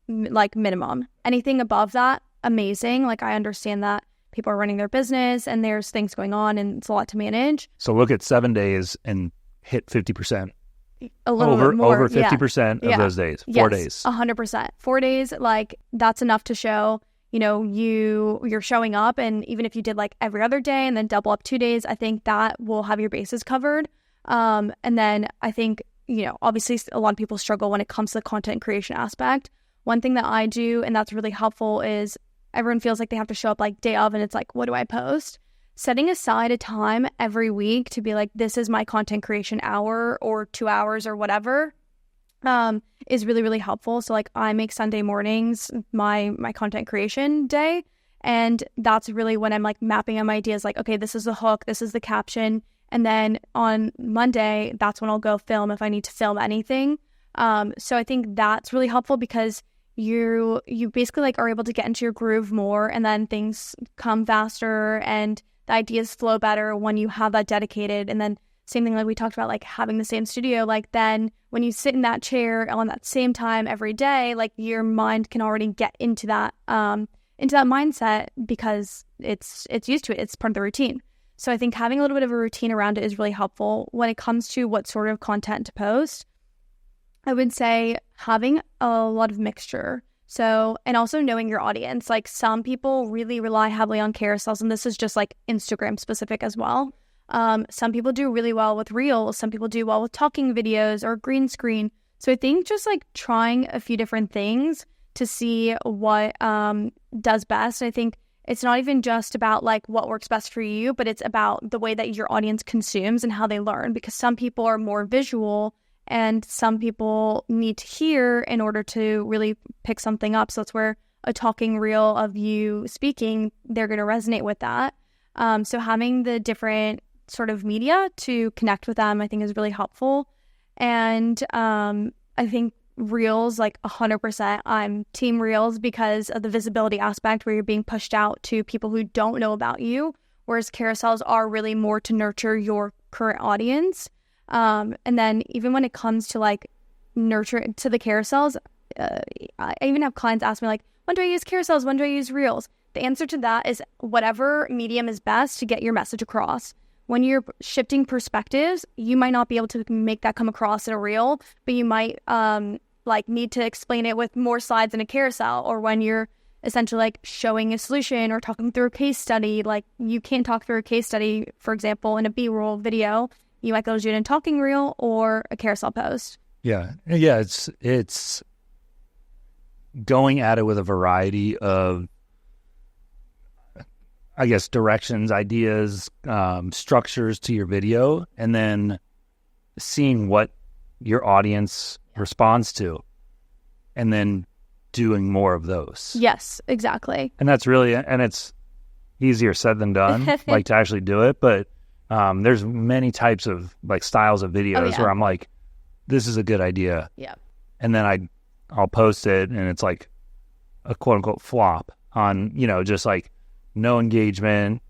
like minimum. Anything above that, amazing. Like I understand that people are running their business and there's things going on and it's a lot to manage. So look at 7 days and hit 50%. A little bit more. Over 50% of those days. 4 days. 100%. 4 days, like that's enough to show, you know, you're showing up. And even if you did like every other day and then double up 2 days, I think that will have your bases covered. And then I think, you know, obviously a lot of people struggle when it comes to the content creation aspect. One thing that I do, and that's really helpful, is everyone feels like they have to show up like day of and it's like, what do I post? Setting aside a time every week to be like, this is my content creation hour or 2 hours or whatever, is really, really helpful. So like I make Sunday mornings my content creation day. And that's really when I'm like mapping out my ideas, like, okay, this is the hook, this is the caption. And then on Monday, that's when I'll go film if I need to film anything. So I think that's really helpful because you basically like are able to get into your groove more, and then things come faster and the ideas flow better when you have that dedicated. And then same thing like we talked about, like having the same studio, like then when you sit in that chair on that same time every day, like your mind can already get into that mindset because it's used to it. It's part of the routine. So I think having a little bit of a routine around it is really helpful. When it comes to what sort of content to post, I would say having a lot of mixture. So, and also knowing your audience. Like some people really rely heavily on carousels, and this is just like Instagram specific as well. Some people do really well with reels. Some people do well with talking videos or green screen. So I think just like trying a few different things to see what does best. I think it's not even just about like what works best for you, but it's about the way that your audience consumes and how they learn, because some people are more visual and some people need to hear in order to really pick something up. So that's where a talking reel of you speaking, they're going to resonate with that. So having the different sort of media to connect with them, I think is really helpful. And I think reels, like 100%, I'm team reels because of the visibility aspect where you're being pushed out to people who don't know about you, whereas carousels are really more to nurture your current audience. And then even when it comes to like nurture to the carousels, I even have clients ask me like, when do I use carousels? When do I use reels? The answer to that is whatever medium is best to get your message across. When you're shifting perspectives, you might not be able to make that come across in a reel, but you might like need to explain it with more slides in a carousel. Or when you're essentially like showing a solution or talking through a case study, like you can't talk through a case study, for example, in a B-roll video. You might go do it in a talking reel or a carousel post. Yeah. It's going at it with a variety of, I guess, directions, ideas, structures to your video, and then seeing what your audience responds to, and then doing more of those. Yes, exactly. And that's really, and it's easier said than done, like to actually do it. But there's many types of like styles of videos where I'm like, this is a good idea. Yeah. And then I'll post it and it's like a quote unquote flop on, just like no engagement.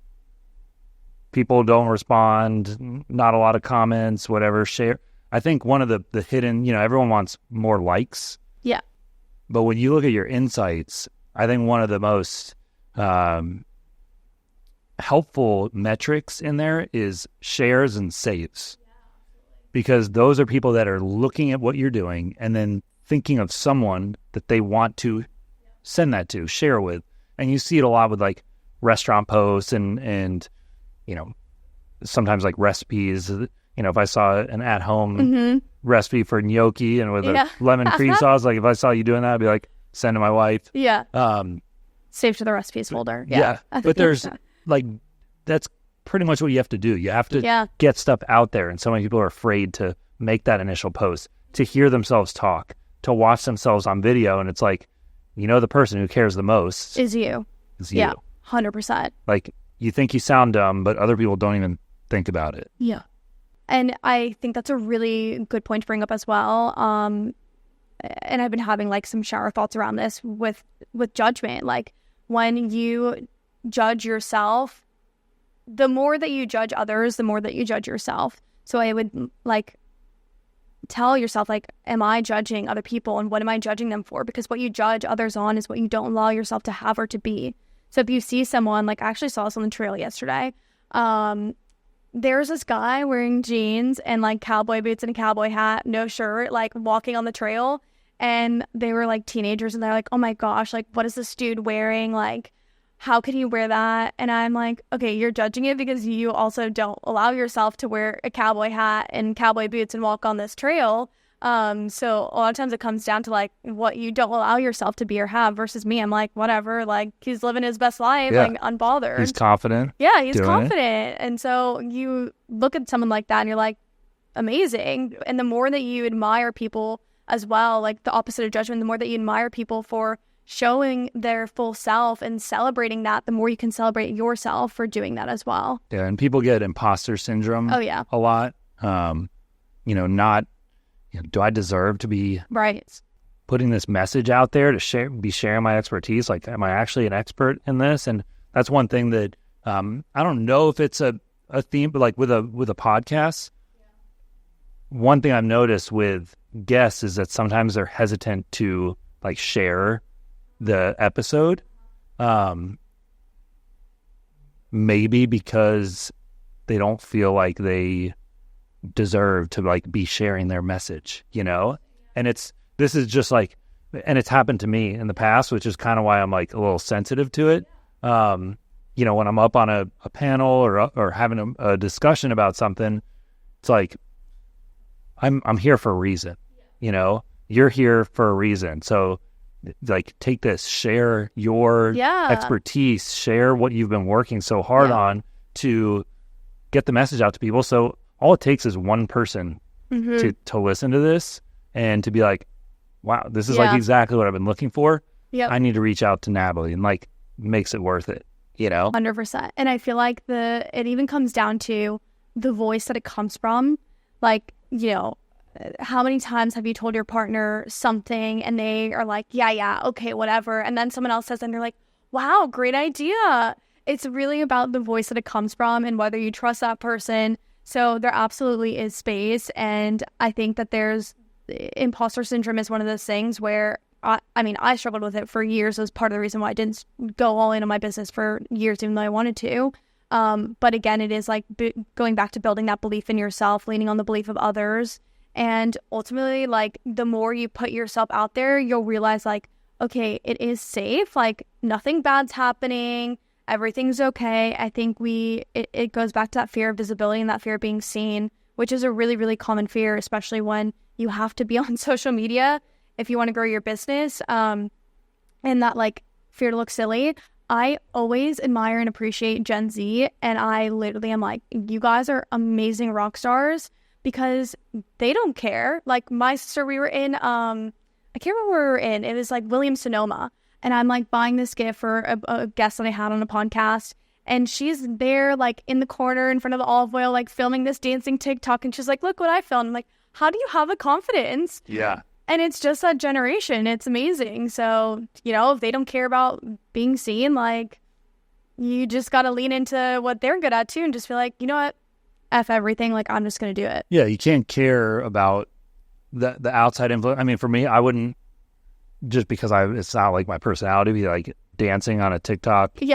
People don't respond, not a lot of comments, whatever, share. I think one of the hidden, everyone wants more likes. Yeah. But when you look at your insights, I think one of the most helpful metrics in there is shares and saves. because those are people that are looking at what you're doing and then thinking of someone that they want to send that to, share with. And you see it a lot with like restaurant posts and you know, sometimes like recipes. You know, if I saw an at-home recipe for gnocchi and with a lemon cream sauce, like if I saw you doing that, I'd be like, send to my wife. Yeah. Save to the recipes folder. Yeah. But there's like, that's pretty much what you have to do. You have to get stuff out there. And so many people are afraid to make that initial post, to hear themselves talk, to watch themselves on video. And it's like, you know, the person who cares the most is you. Yeah, 100%. Like, you think you sound dumb, but other people don't even think about it. Yeah. And I think that's a really good point to bring up as well. And I've been having like some shower thoughts around this with judgment. Like, when you judge yourself, the more that you judge others, the more that you judge yourself. So I would like tell yourself, like, am I judging other people, and what am I judging them for? Because what you judge others on is what you don't allow yourself to have or to be. So if you see someone, like, I actually saw this on the trail yesterday. There's this guy wearing jeans and like cowboy boots and a cowboy hat, no shirt, like walking on the trail. And they were like teenagers, and they're like, oh my gosh, like, what is this dude wearing? Like, how could he wear that? And I'm like, okay, you're judging it because you also don't allow yourself to wear a cowboy hat and cowboy boots and walk on this trail. So a lot of times it comes down to like what you don't allow yourself to be or have versus me. I'm like, whatever, like, he's living his best life, like unbothered. He's confident. Yeah, he's confident. And so you look at someone like that and you're like, amazing. And the more that you admire people as well, like the opposite of judgment, the more that you admire people for showing their full self and celebrating that, the more you can celebrate yourself for doing that as well. Yeah, and people get imposter syndrome a lot. You know, not, you know, do I deserve to be putting this message out there to be sharing my expertise? Like, am I actually an expert in this? And that's one thing that I don't know if it's a theme, but like with a podcast, one thing I've noticed with guests is that sometimes they're hesitant to like share the episode, maybe because they don't feel like they deserve to like be sharing their message, you know? And this is just like, and it's happened to me in the past, which is kind of why I'm like a little sensitive to it. You know, when I'm up on a panel or having a discussion about something, it's like, I'm here for a reason, you know? You're here for a reason. So like, take this, share your expertise, share what you've been working so hard on to get the message out to people. So all it takes is one person to listen to this and to be like, wow, this is like exactly what I've been looking for. I need to reach out to Natalie, and like, makes it worth it, you know? 100%. And I feel like it even comes down to the voice that it comes from. Like, you know, how many times have you told your partner something and they are like, yeah, okay, whatever. And then someone else says, and they're like, wow, great idea. It's really about the voice that it comes from and whether you trust that person. So there absolutely is space. And I think that imposter syndrome is one of those things where, I struggled with it for years. It was part of the reason why I didn't go all in on my business for years, even though I wanted to. But again, it is like going back to building that belief in yourself, leaning on the belief of others. And ultimately, like, the more you put yourself out there, you'll realize, like, okay, it is safe. Like, nothing bad's happening. Everything's okay. I think it goes back to that fear of visibility and that fear of being seen, which is a really, really common fear, especially when you have to be on social media if you want to grow your business. And that, like, fear to look silly. I always admire and appreciate Gen Z. And I literally am like, you guys are amazing rock stars. Because they don't care. Like, my sister, we were in, I can't remember where we were in. It was like Williams-Sonoma. And I'm like buying this gift for a guest that I had on a podcast. And she's there like in the corner in front of the olive oil, like filming this dancing TikTok. And she's like, look what I filmed. I'm like, how do you have the confidence? Yeah. And it's just that generation. It's amazing. So, you know, if they don't care about being seen, like, you just got to lean into what they're good at too. And just feel like, you know what? F everything, like, I'm just going to do it. Yeah, you can't care about the outside influence. I mean, for me, I wouldn't, just because it's not like my personality, be like dancing on a TikTok in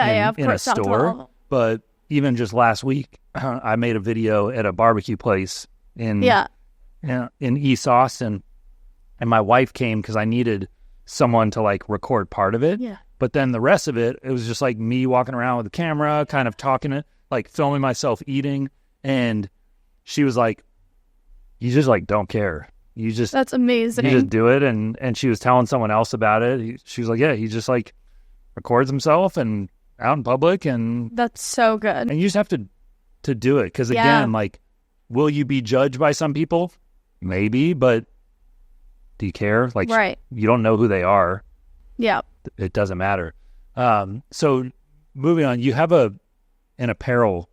a store. But even just last week, I made a video at a barbecue place in in East Austin, and my wife came because I needed someone to like record part of it. Yeah. But then the rest of it, it was just like me walking around with the camera, kind of talking it, like filming myself eating. And she was like, you just like don't care. You just, that's amazing. You just do it. And she was telling someone else about it. She was like, yeah, he just like records himself and out in public. And that's so good. And you just have to do it. Because again, like, will you be judged by some people? Maybe, but do you care? Like, right. You don't know who they are. Yeah. It doesn't matter. So moving on, you have an apparel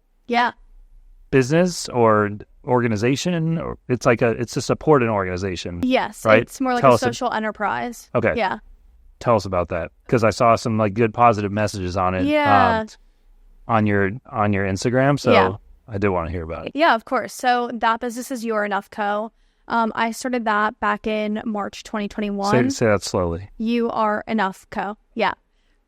business or organization, or it's a support an organization. Yes, right? It's more like a social enterprise. Okay. Yeah. Tell us about that, because I saw some like good positive messages on it. Yeah. On your Instagram. So I did want to hear about it. Yeah, of course. So that business is You're Enough Co. I started that back in March 2021. Say that slowly. You Are Enough Co. Yeah.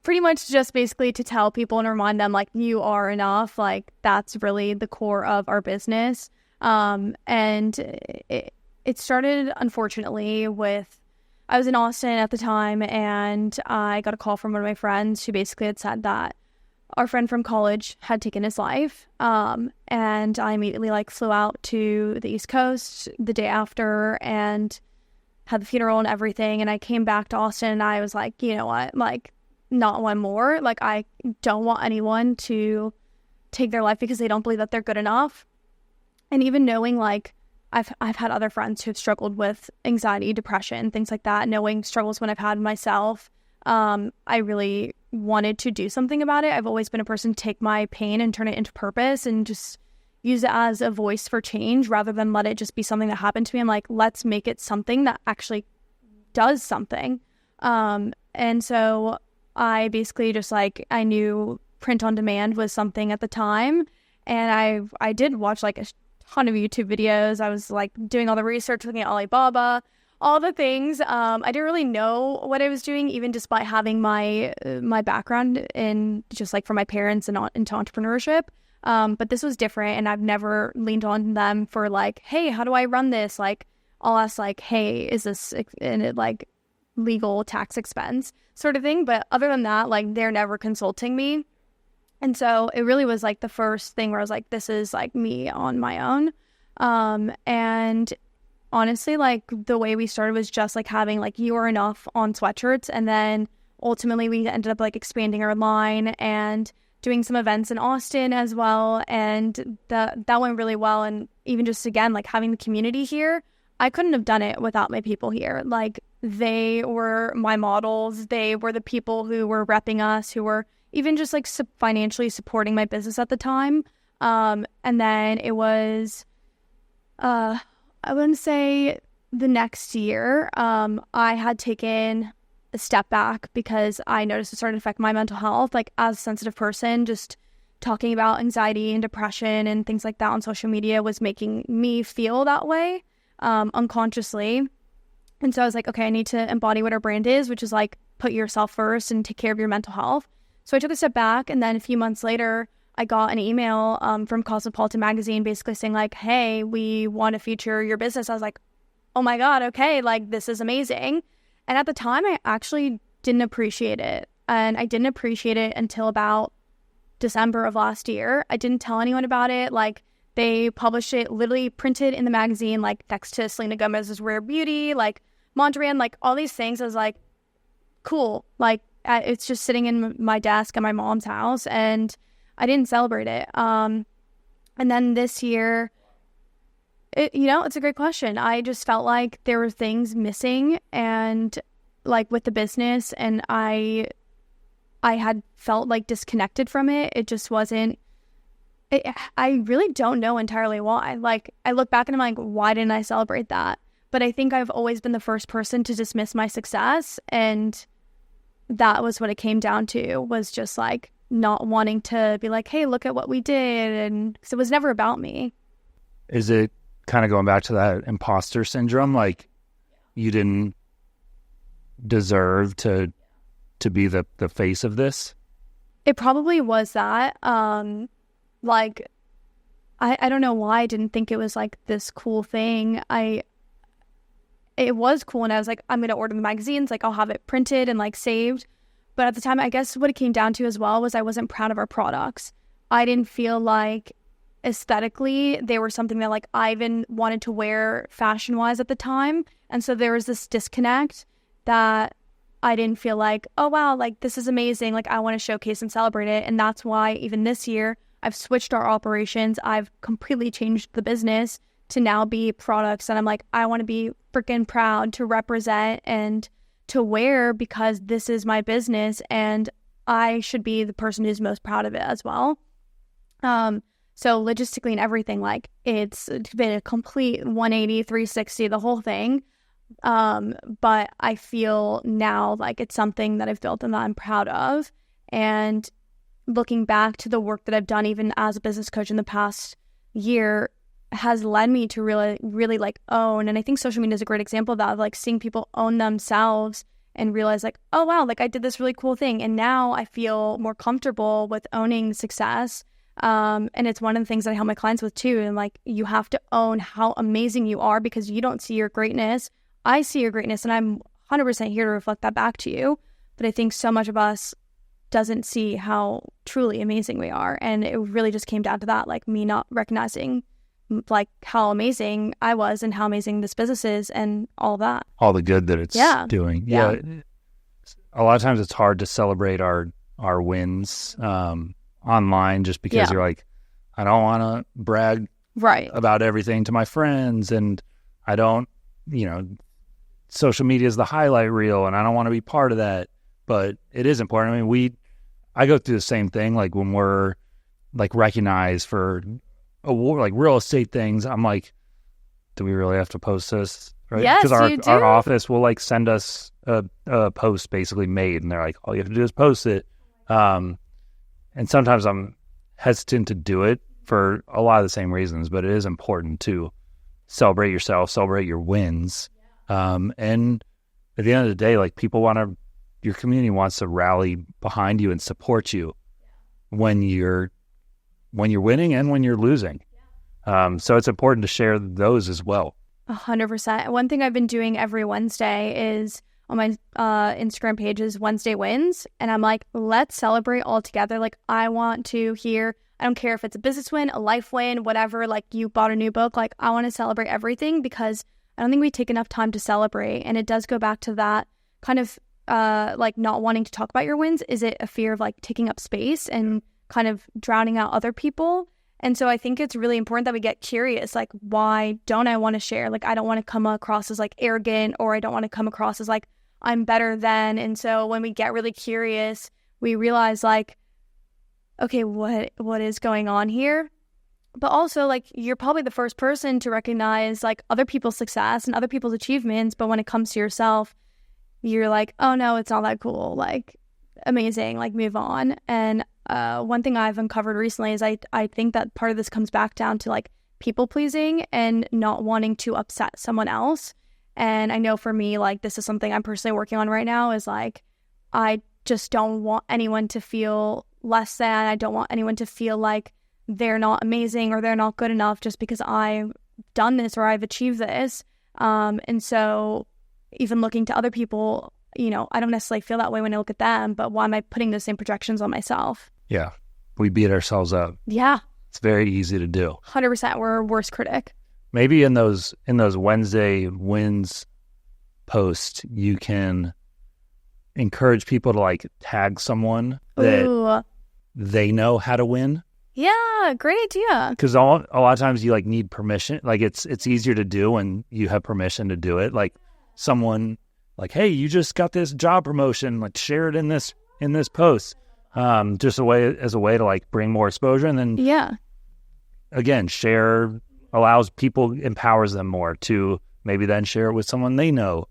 Pretty much just basically to tell people and remind them, like, you are enough. Like, that's really the core of our business. And it started, unfortunately, I was in Austin at the time, and I got a call from one of my friends who basically had said that our friend from college had taken his life. And I immediately flew out to the East Coast the day after and had the funeral and everything. And I came back to Austin and I was like, you know what, not one more. I don't want anyone to take their life because they don't believe that they're good enough. And even knowing I've had other friends who've struggled with anxiety, depression, things like that, knowing struggles when I've had myself, I really wanted to do something about it. I've always been a person to take my pain and turn it into purpose and just use it as a voice for change rather than let it just be something that happened to me. I'm like, let's make it something that actually does something. And so I basically just I knew print on demand was something at the time. And I did watch a ton of YouTube videos. I was doing all the research, looking at Alibaba, all the things. I didn't really know what I was doing, even despite having my background in just from my parents and into entrepreneurship. But this was different, and I've never leaned on them for hey, how do I run this? I'll ask hey, is this legal tax expense sort of thing? But other than that, they're never consulting me. And so it really was the first thing where I was this is me on my own. And honestly, the way we started was just having You Are Enough on sweatshirts. And then ultimately we ended up expanding our line and doing some events in Austin as well. And that went really well. And even just again, having the community here, I couldn't have done it without my people here. They were my models. They were the people who were repping us, who were even just financially supporting my business at the time. And then it was, I wouldn't say the next year, I had taken a step back because I noticed it started to affect my mental health. As a sensitive person, just talking about anxiety and depression and things like that on social media was making me feel that way, unconsciously. And so I was okay, I need to embody what our brand is, which is put yourself first and take care of your mental health. So I took a step back, and then a few months later, I got an email from Cosmopolitan magazine basically saying hey, we want to feature your business. I was oh my God, okay, this is amazing. And at the time, I actually didn't appreciate it. And I didn't appreciate it until about December of last year. I didn't tell anyone about it. They published it, literally printed in the magazine, next to Selena Gomez's Rare Beauty, Mondrian, all these things. I was cool. It's just sitting in my desk at my mom's house, and I didn't celebrate it. And then this year, it's a great question. I just felt there were things missing, and with the business, and I had felt disconnected from it. It just wasn't. I really don't know entirely why. I look back and I'm why didn't I celebrate that? But I think I've always been the first person to dismiss my success, and that was what it came down to, was just not wanting to be hey, look at what we did. And so it was never about me. Is it kind of going back to that imposter syndrome? You didn't deserve to be the face of this? It probably was that. I don't know why I didn't think it was this cool thing. I it was cool. And I was like, I'm going to order the magazines. Like, I'll have it printed and like saved. But at the time, I guess what it came down to as well was I wasn't proud of our products. I didn't feel like aesthetically they were something that like I even wanted to wear fashion wise at the time. And so there was this disconnect that I didn't feel like, oh, wow, like this is amazing. Like I want to showcase and celebrate it. And that's why even this year I've switched our operations. I've completely changed the business to now be products. And I'm like, I want to be freaking proud to represent and to wear because this is my business and I should be the person who's most proud of it as well. So logistically and everything, like it's been a complete 180, 360, the whole thing. But I feel now like it's something that I've built and that I'm proud of. And looking back to the work that I've done, even as a business coach in the past year, has led me to really like own. And I think social media is a great example of that, of like seeing people own themselves and realize like, oh, wow, like I did this really cool thing. And now I feel more comfortable with owning success. And it's one of the things that I help my clients with too. And like, you have to own how amazing you are because you don't see your greatness. I see your greatness and I'm 100% here to reflect that back to you. But I think so much of us doesn't see how truly amazing we are. And it really just came down to that, like me not recognizing like how amazing I was and how amazing this business is and all that. All the good that it's doing. Yeah. A lot of times it's hard to celebrate our wins online just because you're like, I don't want to brag about everything to my friends and I don't, social media is the highlight reel and I don't want to be part of that. But it is important. I mean, I go through the same thing. Like when we're like recognized for award, like real estate things, I'm like, do we really have to post this? Right? Yes, because our office will like send us a post basically made, and they're like, all you have to do is post it. And sometimes I'm hesitant to do it for a lot of the same reasons, but it is important to celebrate yourself, celebrate your wins. And at the end of the day, like your community wants to rally behind you and support you when you're winning and when you're losing. So it's important to share those as well. 100%. One thing I've been doing every Wednesday is on my Instagram page is Wednesday wins. And I'm like, let's celebrate all together. Like I want to hear, I don't care if it's a business win, a life win, whatever, like you bought a new book. Like I want to celebrate everything because I don't think we take enough time to celebrate. And it does go back to that kind of like not wanting to talk about your wins. Is it a fear of like taking up space and kind of drowning out other people? And so I think it's really important that we get curious, like, why don't I want to share? Like, I don't want to come across as like arrogant, or I don't want to come across as like I'm better than. And so when we get really curious, we realize like, okay, what is going on here? But also like, you're probably the first person to recognize like other people's success and other people's achievements. But when it comes to yourself, you're like, oh no, it's not that cool. Like, amazing, like move on. And one thing I've uncovered recently is I think that part of this comes back down to like people pleasing and not wanting to upset someone else. And I know for me, like this is something I'm personally working on right now, is like I just don't want anyone to feel less than. I don't want anyone to feel like they're not amazing or they're not good enough just because I've done this or I've achieved this. And so even looking to other people, I don't necessarily feel that way when I look at them, but why am I putting those same projections on myself? Yeah. We beat ourselves up. Yeah. It's very easy to do. 100%. We're our worst critic. Maybe in those Wednesday wins posts, you can encourage people to like tag someone that they know how to win. Yeah, great idea. Because a lot of times you like need permission. Like it's easier to do when you have permission to do it. Like someone like, hey, you just got this job promotion. Like share it in this post. Just as a way to like bring more exposure, and then again, share allows people, empowers them more to maybe then share it with someone they know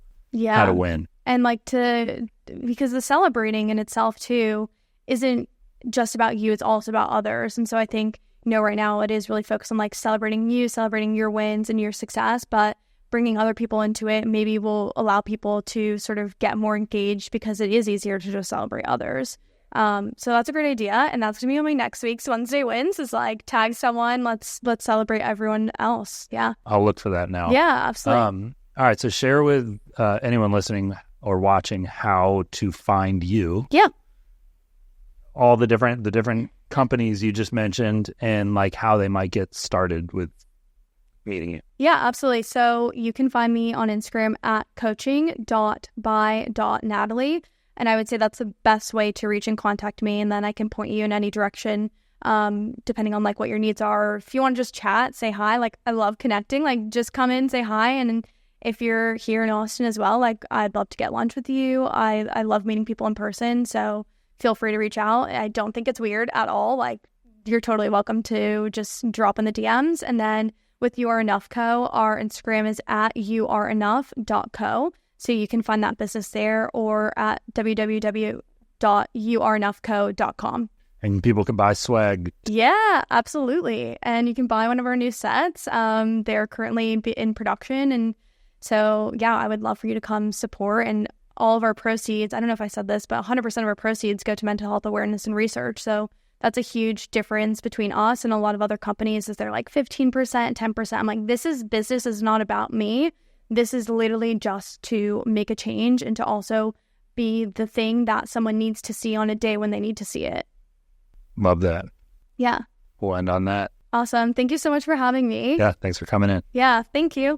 how to win. And like because the celebrating in itself too isn't just about you, it's also about others. And so I think, right now it is really focused on like celebrating you, celebrating your wins and your success, but bringing other people into it maybe will allow people to sort of get more engaged because it is easier to just celebrate others. So that's a great idea, and that's gonna be on my next week's Wednesday wins, is like tag someone, let's celebrate everyone else. Yeah, I'll look for that now. Yeah, absolutely. All right. So share with anyone listening or watching how to find you. Yeah. All the different companies you just mentioned and like how they might get started with meeting you. Yeah, absolutely. So you can find me on Instagram at coaching.by.natalie. And I would say that's the best way to reach and contact me. And then I can point you in any direction, depending on like what your needs are. Or if you want to just chat, say hi. Like I love connecting, like just come in, say hi. And if you're here in Austin as well, like I'd love to get lunch with you. I love meeting people in person. So feel free to reach out. I don't think it's weird at all. Like you're totally welcome to just drop in the DMs. And then with You Are Enough Co., our Instagram is at youareenough.co. So you can find that business there or at www.youareenoughco.com. And people can buy swag. Yeah, absolutely. And you can buy one of our new sets. They're currently in production. And so, yeah, I would love for you to come support. And all of our proceeds, I don't know if I said this, but 100% of our proceeds go to mental health awareness and research. So that's a huge difference between us and a lot of other companies is they're like 15%, 10%. I'm like, business is not about me. This is literally just to make a change and to also be the thing that someone needs to see on a day when they need to see it. Love that. Yeah. We'll end on that. Awesome. Thank you so much for having me. Yeah. Thanks for coming in. Yeah. Thank you.